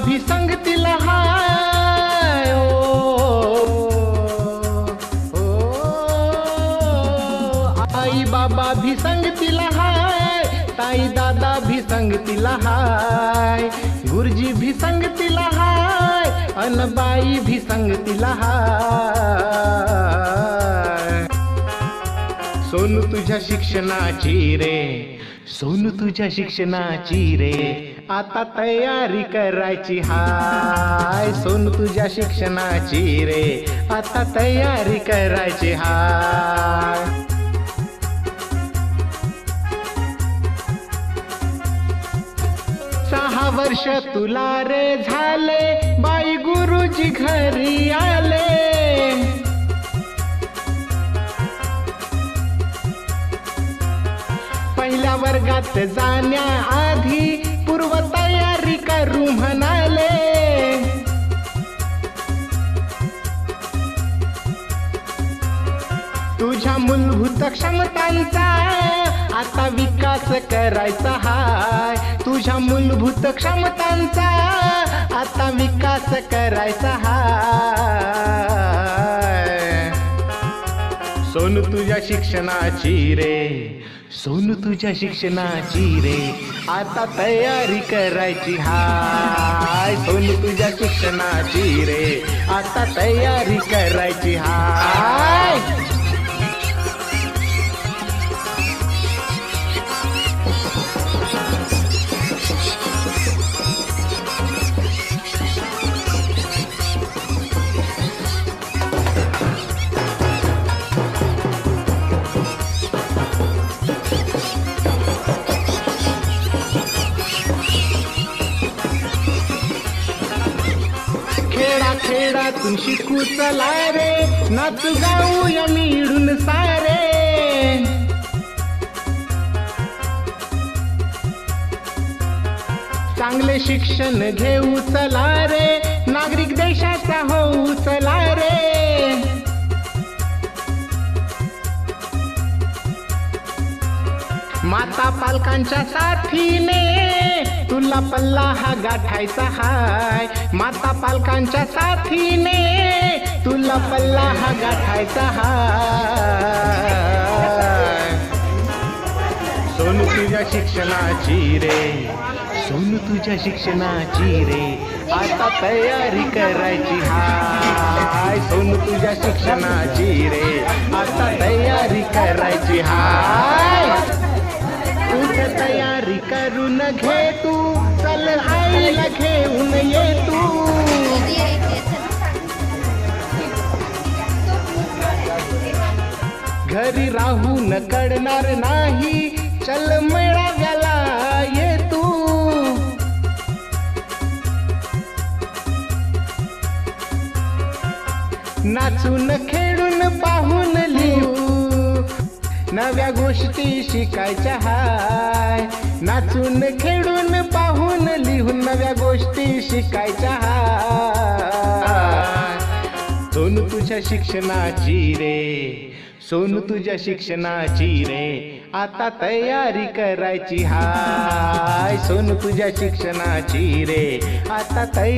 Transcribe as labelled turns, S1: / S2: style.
S1: भी संगतीला हाय, आई बाबा भी संगतीला हाय, ताई दादा भी संगतीला हाय, गुरुजी भी संगतीला हाय, अन बाई भी संगतीला हाय. सोनू तुझ्या शिक्षणाची रे, सोनू तुझ्या शिक्षणाची रे, आता तयारी करायची हाय. सोनू तुझ्या शिक्षणाची रे, आता तयारी करायची हाय. 6 वर्ष तुला रे झाले, बाई गुरुजी घरी आले. पहिल्या वर्गात जाण्याआधी पूर्व तयारी करू म्हणाले. तुझ्या मूलभूत क्षमतांचा आता विकास करायचा हाय. तुझ्या मूलभूत क्षमतांचा आता विकास करायचा हाय. सोनू तुझ्या शिक्षणाची रे, सोनू तुझ्या शिक्षणाची रे, आता तयारी करायची हाय. सोनू तुझ्या शिक्षणाची रे, आता तयारी करायची हाय. खेळातून शिकू चला रे, नाचू गाऊया मिळून सारे. चांगले शिक्षण घेऊ चला रे, नागरिक देशाचा होऊ चला रे. माता पालकांच्या साथीने तुला पल्ला हा गाठायचा हाय. माता पालकांच्या साथीने तुला पल्ला हा गाठायचा हाय. सोनू तुझ्या शिक्षणाची रे, सोनू तुझ्या शिक्षणाची रे, आता तयारी करायची हाय. सोनू तुझ्या शिक्षणाची रे, आता तयारी करायची हाय. तुझ तयारी करून घे तू, चल आईला घेऊन ये तू. घरी राहून कळणार नाही, चल मेळाव्याला ये तू. नाचून खेळून पाहून लिहू, नव्या गोष्टी शिकायच्या हाय. नाचून खेळून पाहून लिहून नव्या गोष्टी शिकायच्या हाय. सोनू तुझ्या शिक्षणाची रे, सोनू तुझ्या शिक्षणाची रे, आता तयारी करायची हाय. सोनू तुझ्या शिक्षणाची रे, आता तयारी